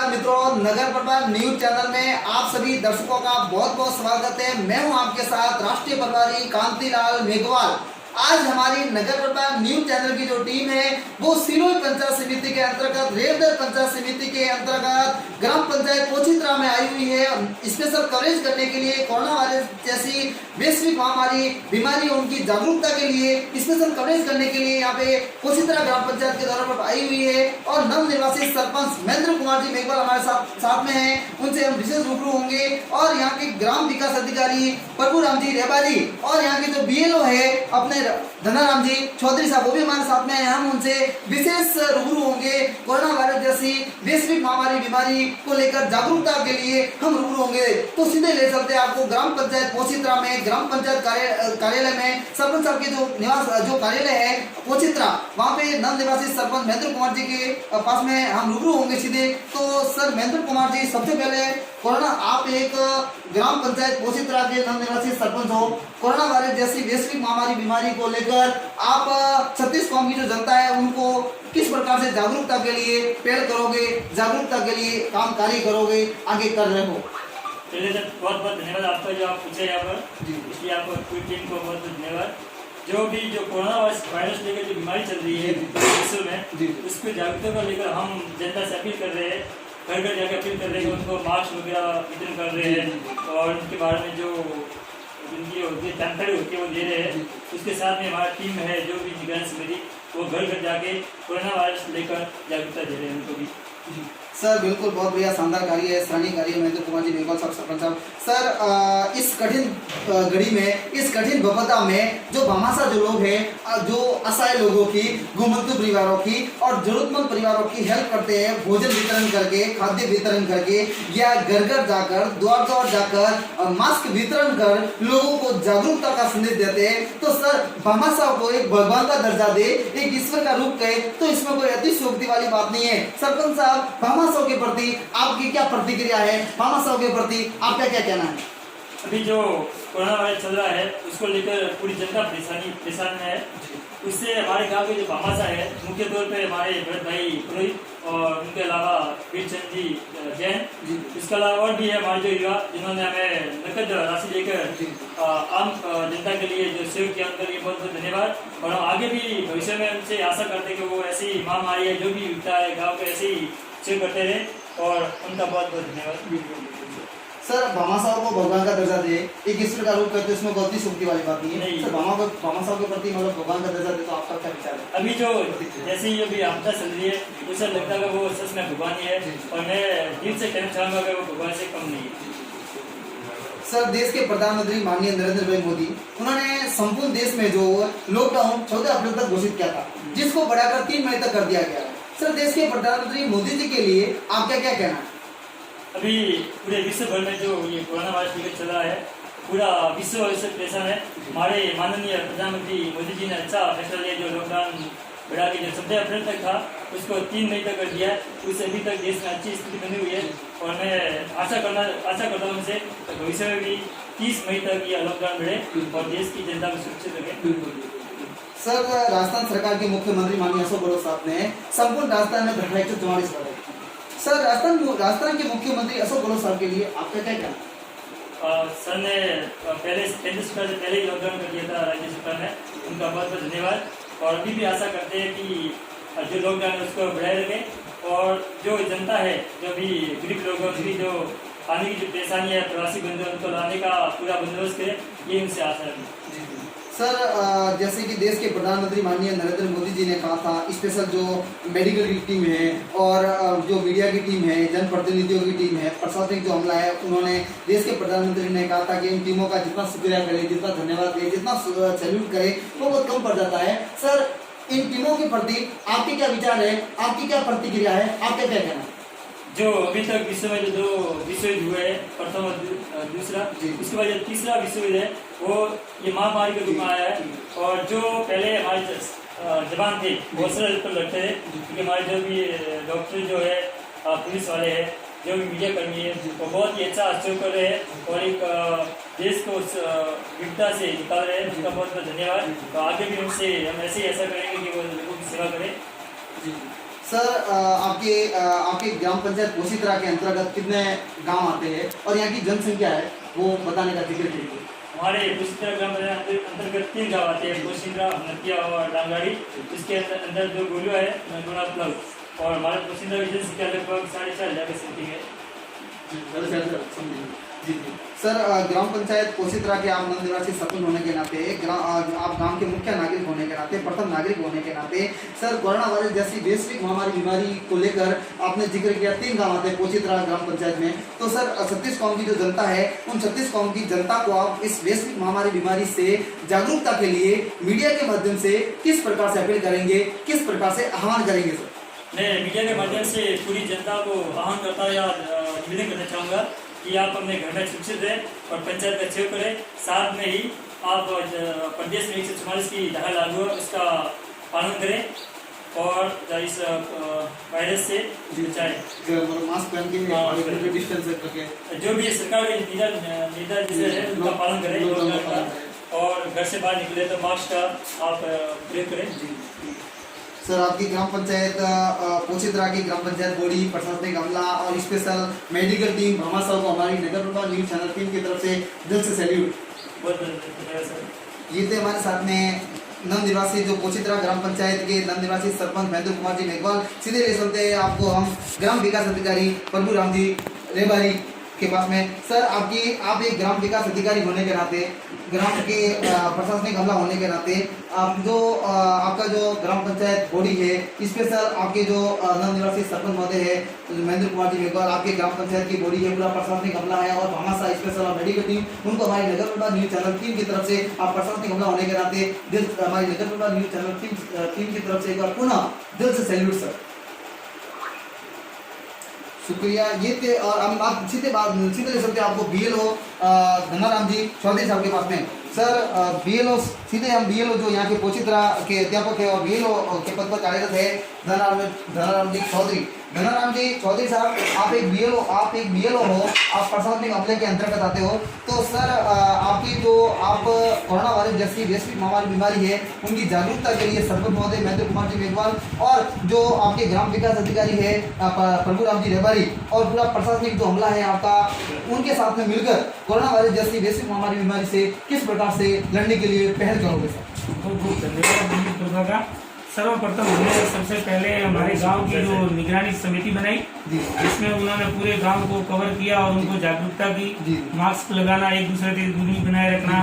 नमस्कार मित्रों, नगर Prabha news channel में आप सभी दर्शकों का बहुत बहुत स्वागत है। मैं हूं आपके साथ राष्ट्रीय प्रभारी कांतिलाल मेघवाल। आज हमारी नगर प्रभा न्यूज चैनल की जो टीम है वो सिरोही पंचायत समिति के अंतर्गत रेवदर पंचायत समिति के अंतर्गत ग्राम पंचायत पोचित्रा में आई हुई है। स्पेशल कवरेज करने के लिए कोरोना वायरस जैसी वैश्विक महामारी बीमारी उनकी जागरूकता के लिए स्पेशल कवरेज करने के लिए यहाँ पे पोचित्रा ग्राम पंचायत के दौरे पर आई हुई है। और नवनिर्वाचित सरपंच महेंद्र कुमार जी मेघवाल हमारे साथ में हैं, उनसे हम विशेष रूबरू होंगे। और यहाँ के ग्राम विकास अधिकारी प्रभु राम जी रेबारी और यहाँ के जो BLO है अपने धनाराम जी चौधरी साहब वो भी हमारे साथ में हैं। हम उनसे विशेष रूबरू होंगे। कोरोना वायरस जैसी वैश्विक महामारी बीमारी को लेकर जागरूकता के लिए हम रूबरू होंगे। तो सीधे ले चलते हैं आपको ग्राम पंचायत पोचित्रा में, ग्राम पंचायत कार्यालय में सरपंच साहब के जो कार्यालय है पोचित्रा, वहाँ पे नवनिर्वाचित सरपंच महेंद्र कुमार जी के पास में हम रूबरू होंगे सीधे। तो सर महेंद्र कुमार जी, सबसे पहले कोरोना, आप एक ग्राम पंचायत पोचित्रा के नवनिर्वाचित सरपंच हो। कोरोना वायरस जैसी वैश्विक महामारी बीमारी को लेकर आप 36 कौम की जो जनता है उनको किस प्रकार से जागरूकता के लिए पहल करोगे, जागरूकता के लिए काम कार्य करोगे, आगे कर रहे हो? पहले तो बहुत बहुत धन्यवाद आपका जो आप पूछे यहाँ पर, इसलिए आपको पूरी टीम को बहुत बहुत धन्यवाद। जो कोरोना वायरस लेकर जो बीमारी चल रही है विश्व में, उसको जागरूकता को लेकर हम जनता से अपील कर रहे हैं, घर घर जाकर अपील कर रहे हैं, उनको मास्क वगैरह वितरण कर रहे हैं और उनके बारे में जो उनकी जानकारी होती है वो दे रहे हैं। उसके साथ में हमारी टीम है जो भी निगरानी समिति, वो घर घर जाके कोरोना वायरस लेकर जागरूकता दे रहे हैं उनको भी। सर बिल्कुल, बहुत बढ़िया, शानदार कार्य है, सराहनीय कार्य है महेंद्र कुमार जी मेघवाल साहब सरपंच साहब। सर इस कठिन घड़ी में, इस कठिन विपदा में जो भामाशाह जो लोग हैं, जो असहाय लोगों की, गुमंतु परिवारों की और जरूरतमंद परिवारों की हेल्प करते हैं, भोजन वितरण करके, खाद्य वितरण करके या घर घर जाकर, द्वार द्वार जाकर मास्क वितरण कर लोगों को जागरूकता का संदेश देते हैं। तो सर भामाशाह को एक भगवान का दर्जा दे, एक ईश्वर का रूप कहे तो इसमें कोई अतिशयोक्ति वाली बात नहीं है। सरपंच साहब, भामाशाह के प्रति आपकी क्या प्रतिक्रिया है? भामाशाह के प्रति आपका क्या कहना है? अभी जो कोरोना वायरस चल रहा है उसको लेकर पूरी जनता परेशान है। उससे हमारे गांव के जो भामाशाह है, मुख्य तौर पे हमारे भरत भाई पुरोहित और उनके अलावा वीरचंद जी जैन, इसके अलावा और भी है हमारे जो युवा जिन्होंने हमें नकद राशि लेकर आम जनता के लिए जो सेव किया, उनके लिए बहुत बहुत धन्यवाद। और हम आगे भी भविष्य में उनसे आशा करते हैं कि वो ऐसी महामारी है जो भी विकता है गाँव को ऐसे ही सेव करते रहे और उनका बहुत बहुत धन्यवाद। सर भामाशाह को भगवान का दर्जा दे, एक ईश्वर का रूप करते, उसमें गलती सुखती वाली बात नहीं है। सर भामाशाह के प्रति मतलब भगवान का दर्जा दे तो आपका क्या विचार है? अभी जो जैसे ही अभी आपदा चल रही है, उसे लगता है वो सच में भगवान ही है और मैं दिल से कहना चाहूंगा कि वो भगवान से कम नहीं है। सर देश के प्रधानमंत्री माननीय नरेंद्र भाई मोदी, उन्होंने संपूर्ण देश में जो लॉकडाउन 14 अप्रैल तक घोषित किया था, जिसको बढ़ाकर 3 मई तक कर दिया गया। सर देश के प्रधानमंत्री मोदी जी के लिए आपका क्या कहना है? अभी पूरे विश्व भर में जो ये कोरोना वायरस लेकर चल रहा है, पूरा विश्व इससे परेशान है। हमारे माननीय प्रधानमंत्री मोदी जी ने अच्छा फैसला लिया, जो लॉकडाउन बढ़ा के जो 14 अप्रैल तक था उसको 3 मई तक कर दिया। उससे अभी तक देश में अच्छी स्थिति बनी हुई है और मैं आशा करता हूँ उनसे भविष्य में भी 30 मई तक यह लॉकडाउन बढ़े और देश की जनता को सुरक्षित रखे। सर राजस्थान सरकार के मुख्यमंत्री माननीय अशोक गहलोत साहब ने संपूर्ण राजस्थान में घटना 144 बढ़ाई। सर राजस्थान के मुख्यमंत्री अशोक गहलोत साहब के लिए आपका क्या कहना? सर ने केंद्र सरकार से पहले ही लॉकडाउन कर दिया था राज्य सरकार ने, उनका बहुत बहुत धन्यवाद। और अभी भी आशा करते हैं कि जो लॉकडाउन है उसको बढ़ाए रखें और जो जनता है, जो भी गरीब लोग हैं, उसकी जो आने की जो परेशानी है, प्रवासी बंधु उनको लाने का पूरा बंदोबस्त करें, ये उनसे आशा है। सर जैसे कि देश के प्रधानमंत्री माननीय नरेंद्र मोदी जी ने कहा था, स्पेशल जो मेडिकल की टीम है और जो मीडिया की टीम है, जनप्रतिनिधियों की टीम है, प्रशासनिक जो अमला है, उन्होंने देश के प्रधानमंत्री ने कहा था कि इन टीमों का जितना शुक्रिया करें, जितना धन्यवाद करें, जितना सैल्यूट करें वो बहुत कम पड़ जाता है। सर इन टीमों के प्रति आपके क्या विचार है, आपकी क्या प्रतिक्रिया है, आपका क्या कहना है? जो अभी तक विश्व में जो 2 विश्व युद्ध हुए हैं, प्रथम और दूसरा, उसके बाद जो तीसरा विश्व युद्ध है वो ये महामारी के रूप में आया है। और जो पहले हमारे जवान थे वो असर पर लड़ते थे, क्योंकि हमारे जो भी डॉक्टर जो है, पुलिस वाले हैं, जो भी मीडिया कर्मी है, वो बहुत ही अच्छा सहयोग कर रहे हैं और एक देश को उस विपदा से निकाल रहे हैं। उनका बहुत बहुत धन्यवाद। तो आगे भी उनसे हम ऐसे ही ऐसा करेंगे कि वो लोगों की सेवा करें। सर आपके ग्राम पंचायत पोशीतरा के अंतर्गत कितने गांव आते हैं और यहाँ की जनसंख्या है वो बताने का जिक्र कीजिए। हमारे पोशीतरा ग्राम पंचायत अंतर्गत 3 गाँव आते हैं, पोशीतरा, नतिया और डांगाड़ी। इसके अंदर जो गोलुआ है, नगुना प्लग, और हमारे पोशीतरा की जनसंख्या लगभग 4,500 की समथिंग है। जी जी सर, ग्राम पंचायत पोशीतरा के आप नव निवासी सरपंच होने के नाते, आप गांव के मुख्य नागरिक होने के नाते, प्रथम नागरिक होने के नाते, सर कोरोना वायरस जैसी वैश्विक महामारी बीमारी को लेकर आपने जिक्र किया 3 गांव आते हैं पोशीतरा ग्राम पंचायत में। तो सर 36 कौम की जो जनता है, उन 36 कौम की जनता को आप इस वैश्विक महामारी बीमारी से जागरूकता के लिए मीडिया के माध्यम से किस प्रकार से अपील करेंगे, किस प्रकार से आह्वान करेंगे सर? मैं मीडिया के माध्यम से पूरी जनता को आह्वान करता या निवेदन करना चाहूँगा कि आप अपने घर में सुरक्षित रहें और पंचायत का सेव करें। साथ में ही आप प्रदेश में 144 की धारा लागू है उसका पालन करें और इस वायरस से बचाएं। मास्क पहन के डिस्टेंस रखें, जो भी सरकार के निर्देश है उनका पालन करें और घर से बाहर निकले तो मास्क का आप प्रयोग करें। सर आपकी ग्राम पंचायत पोशीतरा की ग्राम पंचायत बॉडी, प्रशासनिक अमला और स्पेशल मेडिकल टीम भामाशाह को हमारी नगर प्रभाग न्यूज चैनल टीम की तरफ से दिल से सैल्यूट। बहुत धन्यवाद सर। ये थे हमारे साथ में नव निवासी जो पोशीतरा ग्राम पंचायत के नव निवासी सरपंच महेंद्र कुमार जी मेघवाल। सीधे ले चलते हैं आपको हम ग्राम विकास अधिकारी प्रभु राम जी रेबारी के पास में। सर आप एक ग्राम विकास अधिकारी होने के नाते, ग्राम के प्रशासनिक अमला होने के नाते, आपका जो ग्राम पंचायत बॉडी है, स्पेशल आपके जो नव निवासी सरपंच महोदय है महेंद्र कुमार जी मेघवाल, आपके ग्राम पंचायत की बॉडी है, पूरा प्रशासनिक अमला है और भामाशाह स्पेशल और मेडिकल टीम, उनको हमारी नगर प्रभाग न्यूज चैनल टीम की तरफ से आप प्रशासनिक अमला होने के नाते हमारी नगर प्रभाग न्यूज चैनल टीम की तरफ से एक बार पुनः दिल से सैल्यूट सर। शुक्रिया। ये थे और हम आप सीधे ले सकते हैं आपको BLO गंगाराम जी चौधरी साहब के पास में। सर BLO सीधे हम BLO जो यहाँ के पोशीतरा के अध्यापक है और BLO के पद पर कार्यरत है धनाराम जी चौधरी। धनाराम जी चौधरी साहब, आप एक BLO हो, आप प्रशासनिक अमले के अंतर्गत आते हो। तो सर आप कोरोना वायरस जैसी वैश्विक महामारी बीमारी है उनकी जागरूकता के लिए सरपंच महोदय महेंद्र कुमार जी मेघवाल और जो आपके ग्राम विकास अधिकारी है प्रभु राम जी रेबारी और पूरा प्रशासनिक जो अमला है आपका, उनके साथ में मिलकर कोरोना वायरस जैसी वैश्विक महामारी बीमारी से किस प्रकार से लड़ने के लिए पहल करोगे सर? बहुत बहुत धन्यवाद। सर्वप्रथम हमने सबसे पहले हमारे गांव की जो निगरानी समिति बनाई, जिसमें उन्होंने पूरे गांव को कवर किया और उनको जागरूकता की, मास्क लगाना, एक दूसरे से दूरी बनाए रखना।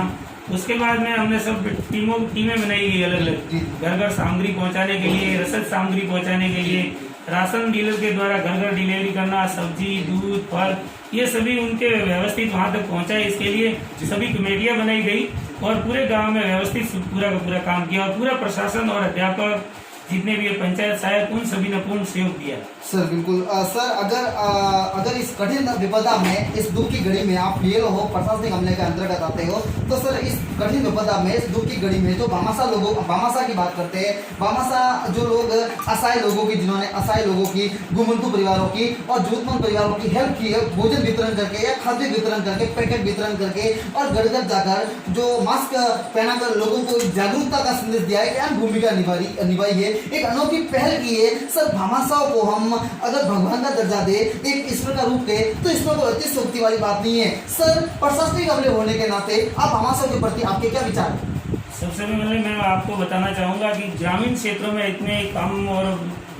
उसके बाद में हमने सब टीमें बनाई गई अलग अलग, घर घर सामग्री पहुंचाने के लिए, रसद सामग्री पहुंचाने के लिए, राशन डीलर के द्वारा घर घर डिलीवरी करना, सब्जी, दूध, फल, ये सभी उनके व्यवस्थित वहां तक पहुंचाए। इसके लिए सभी कमेटियां बनाई गई और पूरे गांव में व्यवस्थित पूरा का पूरा काम किया और पूरा प्रशासन और अध्यापक जितने भी पंचायत सहायक उन सभी ने पूर्ण सहयोग दिया। सर बिल्कुल। सर अगर इस कठिन विपदा में, इस दुख की घड़ी में आप BLO हो, प्रशासनिक अमले के अंतर्गत आते हो, तो सर इस कठिन विपदा में, इस दुख की घड़ी में जो भामाशाह की बात करते हैं, भामाशाह जो लोग असहाय लोगों की, जिन्होंने असहाय लोगों की, गुमंतु परिवारों की और जरूरतमंद परिवारों की हेल्प की है, भोजन वितरण करके या खाद्य वितरण करके, पैकेट वितरण करके और घर घर जाकर जो मास्क पहनाकर लोगों को जागरूकता का संदेश दिया है, क्या भूमिका निभाई है, एक अनोखी पहल की है। सर भामाशाह को हम अगर भगवान का दर्जा दे, एक ईश्वर का रूप दे, तो इसमें कोई अतिशयोक्ति वाली बात नहीं है। सर प्रशासनिक अमले होने के नाते आप भामाशाह के प्रति आपके क्या विचार हैं? सबसे पहले मैं आपको बताना चाहूँगा कि ग्रामीण क्षेत्रों में इतने काम और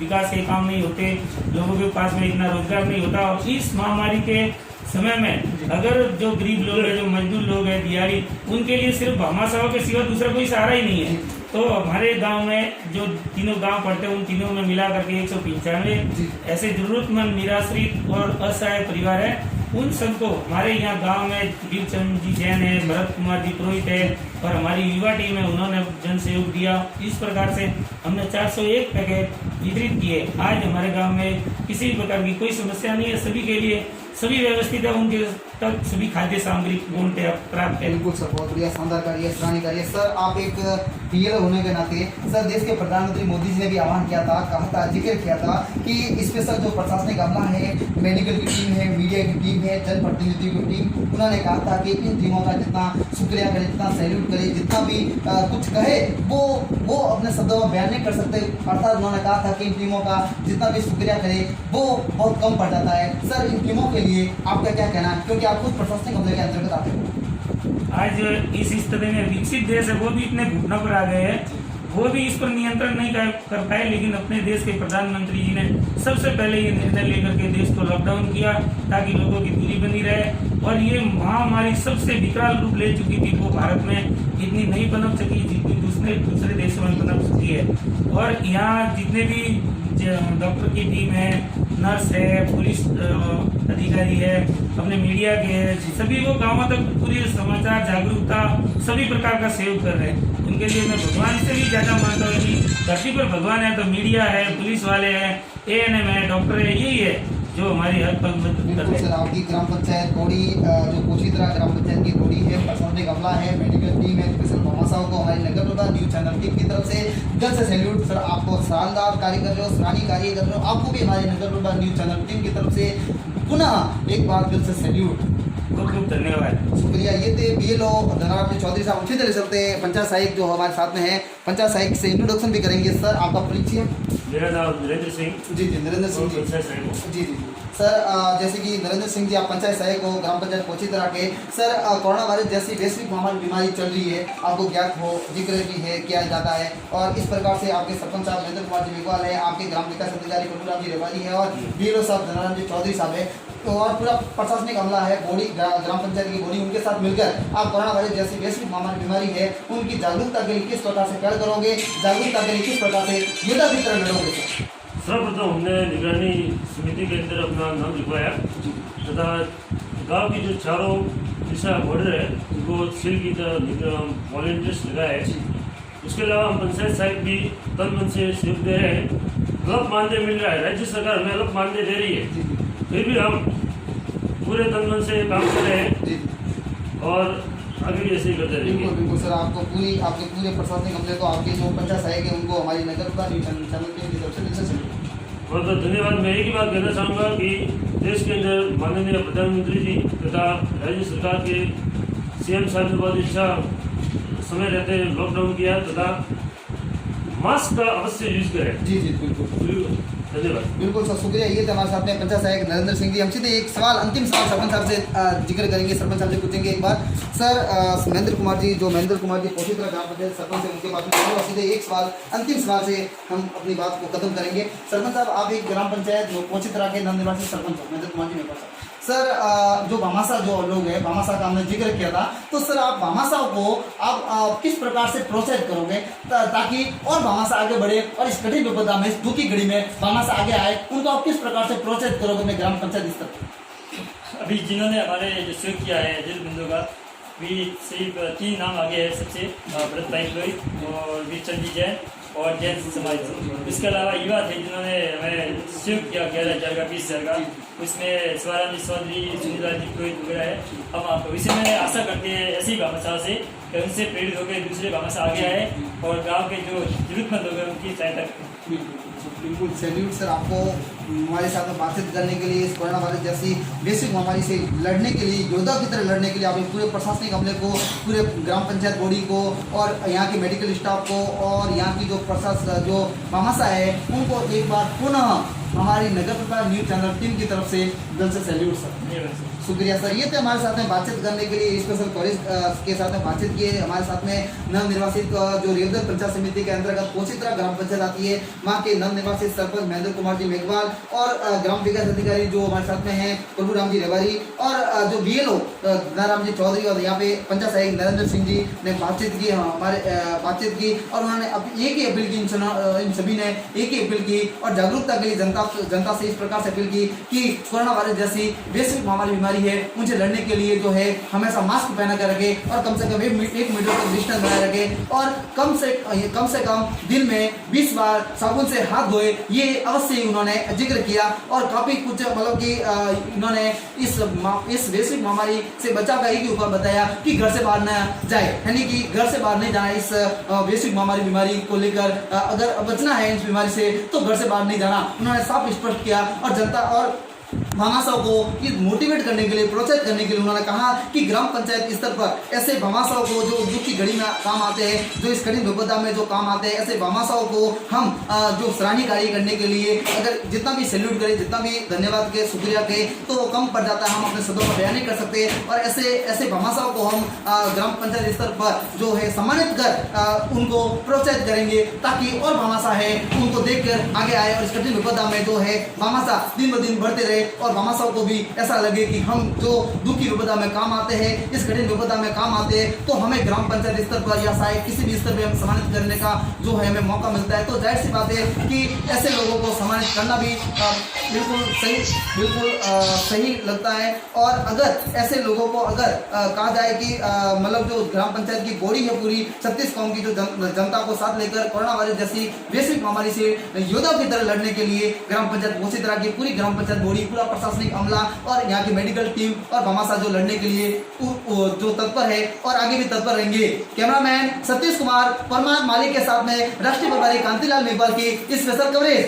विकास के काम नहीं होते, लोगों के पास में इतना रोजगार नहीं होता और इस महामारी के समय में अगर जो गरीब लोग हैं, जो मजदूर लोग हैं, दिहाड़ी, उनके लिए सिर्फ भामाशाह के सिवा दूसरा कोई सहारा ही नहीं है। तो हमारे गांव में जो तीनों गांव पड़ते हैं उन तीनों में मिला करके 195 ऐसे जरूरतमंद, निराश्रित और असहाय परिवार है। उन सबको हमारे यहाँ गांव में दीपचंद जी जैन है, भरत कुमार जी पुरोहित है और हमारी युवा टीम है, उन्होंने जन सहयोग दिया। इस प्रकार से हमने 401 पैकेट वितरित किए। आज हमारे गांव में किसी प्रकार की कोई समस्या नहीं है, सभी के लिए सभी व्यवस्थित है, उनके तक सभी खाद्य सामग्री पूर्ण प्राप्त है। बिल्कुल सर, बहुत बढ़िया, शानदार कार्य, सराहनीय कार्य। सर आप एक पीएल होने के नाते सर देश के प्रधानमंत्री मोदी जी ने भी आह्वान किया था, कहा था, जिक्र किया था कि स्पेशल जो प्रशासनिक अमला है, मेडिकल की टीम है, मीडिया की टीम है, जनप्रतिनिधियों की टीम, उन्होंने कहा था कि इन टीमों का जितना शुक्रिया करे, जितना सैल्यूट करे, जितना भी कुछ कहे वो अपने शब्दों में बयान नहीं कर सकते। अर्थात उन्होंने कहा था कि इन टीमों का जितना भी शुक्रिया करे वो बहुत कम पड़ जाता है। सर इन टीमों के लिए आपका क्या कहना है, क्योंकि आप खुद प्रशासनिक अमले के अंतर्गत आते हैं? आज इस स्थिति में विकसित देश है, वो भी इतने घुटनों पर आ गए हैं, वो भी इस पर नियंत्रण नहीं कर पाए, लेकिन अपने देश के प्रधानमंत्री जी ने सबसे पहले ये निर्णय लेकर के देश को लॉकडाउन किया ताकि लोगों की दूरी बनी रहे। और ये महामारी सबसे विकराल रूप ले चुकी थी, वो भारत में इतनी नहीं पनप सकी जितनी दूसरे देशों में पनप चुकी है। और यहाँ जितने भी डॉक्टर की टीम है, नर्स है, पुलिस अधिकारी है, अपने मीडिया के है, सभी वो गांवों तक पूरी समाचार जागरूकता सभी प्रकार का सहयोग कर रहे हैं। उनके लिए मैं भगवान से भी ज्यादा मानता हूँ कि धरती पर भगवान है तो मीडिया है, पुलिस वाले हैं, ANM है, डॉक्टर है, यही है जो हमारी हर पल मदद कर रहे हैं। सर आपकी ग्राम पंचायत कोड़ी जो कोचित्रा ग्राम पंचायत की कोड़ी है, प्रशासनिक अमला है, मेडिकल टीम है, स्पेशल भामाशाह को हमारी नगर प्रभा न्यूज चैनल टीम की तरफ से दिल से सैल्यूट। सर आपको शानदार कार्य कर रहे हो, सराहनीय कार्य कर रहे हो, आपको भी हमारी नगर प्रभा न्यूज चैनल टीम की तरफ से पुनः एक बार दिल से सैल्यूट, खूब खूब धन्यवाद, शुक्रिया। ये थे BLO धनराज चौधरी साहब। उसी तरह चलते हैं पंचायत सहायक जो हमारे साथ में है, पंचायत सहायक से इंट्रोडक्शन भी करेंगे। सर आपका परिचय? मेरा नाम नरेंद्र सिंह। जी नरेंद्र सिंह जी। जी सर जैसे कि नरेंद्र सिंह जी आप पंचायत सहायक हो ग्राम पंचायत कोचित्रा के। सर कोरोना वायरस जैसी वैश्विक महामारी बीमारी चल रही है, आपको ज्ञात हो, जिक्र भी है, किया जाता है, और इस प्रकार से आपके सरपंच साहब महेंद्र कुमार जी मेघवाल है, आपके ग्राम विकास अधिकारी प्रभुराम जी रेवाड़ी है, और BLO साहब धनराज जी चौधरी साहब है, तो और पूरा प्रशासनिक अमला है, बॉडी ग्राम पंचायत की बॉडी, उनके साथ मिलकर आप कोरोना वायरस जैसी वैश्विक महामारी बीमारी है उनकी जागरूकता के लिए किस प्रकार से कार्य करोगे, जागरूकता के लिए किस प्रकार से युद्ध की तरह लड़ोगे? सर्वप्रथम हमने निगरानी समिति के अंदर अपना नाम लिखवाया तथा गांव की जो चारों दिशा बॉर्डर है उनको सील की तरह वॉलंटियर्स लगाए। उसके अलावा हम पंचायत सहायक भी तन मन से सहयोग दे रहे हैं। गलत मानदेय मिल रहा है, राज्य सरकार हमें गलत मानदेय दे रही है, फिर भी हम पूरे तन मन से काम कर रहे हैं और आगे भी ऐसे ही करते रहेंगे। बिल्कुल सर, आपको पूरी आपके पूरे प्रशासनिक अमले को, आपके जो पंचायत सहायक है उनको हमारी नगर का चैनल की तरफ से दिल से बहुत बहुत धन्यवाद। मैं एक ही बात कहना चाहूँगा कि देश के अंदर माननीय प्रधानमंत्री जी तथा राज्य सरकार के CM साहब ने बहुत अच्छा समय रहते लॉकडाउन किया तथा मास्क का अवश्य यूज करें। जी बिल्कुल धन्यवाद। बिल्कुल सर, शुक्रिया। ये थे हमारे साथ में पंचायत सहायक नरेंद्र सिंह जी। हम सीधे एक सवाल, अंतिम सवाल सरपंच साहब से जिक्र करेंगे, सरपंच साहब से पूछेंगे एक बार। सर महेंद्र कुमार जी कोचित्रा ग्राम पंचायत सरपंच है, उनके पास में सीधे एक सवाल, अंतिम सवाल से हम अपनी बात को खत्म करेंगे। सरपंच साहब आप एक ग्राम पंचायत जो कोचित्रा के नवनिर्वाचित सरपंच हो, महेंद्र कुमार जी मेरे पास सर, जो भामाशाह जो लोग हैं, भामाशाह का हमने जिक्र किया था, तो सर आप भामाशाह को आप किस प्रकार से प्रोत्साहित करोगे ताकि और भामाशाह आगे बढ़े और इस कठिन विपदा में, इस दुखी घड़ी में भामाशाह आगे आए, उनको आप किस प्रकार से प्रोत्साहित करोगे अपने ग्राम पंचायत स्तर पर? अभी जिन्होंने हमारे जो सहयोग किया है दिल बंधु का भी सिर्फ 3 नाम आगे है सबसे, भरत भाई कोई और वीरचंद जी जैन और जैन समाज। इसके अलावा युवा थे जिन्होंने हमें सहयोग किया 11,000 का 20,000 का, उसमें स्वराज चौधरी, सुनीता जी कोई वगैरह है। हम भविष्य में आशा करते हैं ऐसी भामाशाह से कि उनसे प्रेरित होकर दूसरे भामाशाह आगे आए और गाँव के जो जरूरतमंद हो गए उनकी सहायता करें। बिल्कुल सैल्यूट सर आपको हमारे साथ में बातचीत करने के लिए, इस कोरोना वायरस जैसी वैश्विक महामारी से लड़ने के लिए, योद्धा की तरह लड़ने के लिए आपने पूरे प्रशासनिक अमले को, पूरे ग्राम पंचायत बॉडी को और यहाँ के मेडिकल स्टाफ को और यहाँ की जो जो भामाशाह है उनको एक बार पुनः हमारी नगर प्रभा न्यूज चैनल टीम की तरफ से दिल से सैल्यूट सर, शुक्रिया सर। ये थे हमारे साथ में बातचीत करने के लिए, स्पेशल कवरेज के साथ में बातचीत किए। हमारे साथ में नवनिर्वाचित जो रेवदर पंचायत समिति के अंतर्गत कोचित्रा ग्राम पंचायत आती है, वहाँ के नवनिर्वाचित सरपंच महेंद्र कुमार जी मेघवाल और ग्राम विकास अधिकारी जो हमारे साथ में हैं प्रभुराम जी रेवाड़ी और जो BLO धनराज जी चौधरी और यहाँ पे पंचायत सहायक नरेंद्र सिंह जी ने बातचीत की, हमारे बातचीत की और उन्होंने एक ही अपील की, इन सभी ने एक ही अपील की और जागरूकता के लिए जनता जनता से इस प्रकार से अपील की कि कोरोना वायरस जैसी वैश्विक महामारी बीमारी है, उनसे लड़ने के लिए जो है हमेशा मास्क पहना कर रखे और कम से कम 1 मीटर तक डिस्टेंस बनाए रखे और कम से कम दिन में 20 बार साबुन से हाथ धोए। ये अवश्य उन्होंने जिक्र किया और काफी कुछ मतलब कि इन्होंने इस वैश्विक महामारी से बचाव का एक ही उपाय बताया कि घर से बाहर न जाए, यानी कि घर से बाहर नहीं जाना। इस वैश्विक महामारी बीमारी को लेकर अगर बचना है इस बीमारी से तो घर से बाहर नहीं जाना, उन्होंने साफ स्पष्ट किया। और जनता और भामाशाह को ये मोटिवेट करने के लिए, प्रोत्साहित करने के लिए उन्होंने कहा कि ग्राम पंचायत स्तर पर ऐसे भामाशाह को जो दुख की घड़ी में काम आते हैं, जो इस कठिन विपदा में जो काम आते हैं, ऐसे भामाशाह को हम जो सराहनीय कार्य करने के लिए अगर जितना भी सैल्यूट करें, जितना भी धन्यवाद के शुक्रिया के तो वो कम पड़ जाता है, हम अपने शब्दों में बयान नहीं कर सकते। और ऐसे भामाशाह को हम ग्राम पंचायत स्तर पर जो है सम्मानित कर उनको प्रोत्साहित करेंगे ताकि और भामाशाह है उनको देखकर आगे आए और इस कठिन विपदा में जो है भामाशाह दिन ब दिन बढ़ते रहे और भामाशाह को भी ऐसा लगे कि हम जो दुख की विपदा में काम आते हैं, इस कठिन विपदा में काम आते हैं, तो हमें ग्राम पंचायत स्तर पर या शायद किसी भी स्तर पर हम सम्मानित करने का जो है हमें मौका मिलता है। तो जाहिर सी बात है कि ऐसे लोगों को सम्मानित करना भी बिल्कुल सही लगता है। और अगर ऐसे लोगों को अगर कहा जाए कि मतलब जो ग्राम पंचायत की बॉडी है पूरी 36 कौम की जो जनता को साथ लेकर कोरोना वायरस जैसी वैश्विक महामारी से योद्धा की तरह लड़ने के लिए ग्राम पंचायत उसी तरह की पूरी ग्राम पंचायत बॉडी, पूरा प्रशासनिक अमला और यहाँ की मेडिकल टीम और भामाशाह जो लड़ने के लिए जो तत्पर है और आगे भी तत्पर रहेंगे। कैमरामैन सतीश कुमार परमार मालिक के साथ में राष्ट्रीय प्रभारी कांतिलाल मेघवाल की इस स्पेशल कवरेज।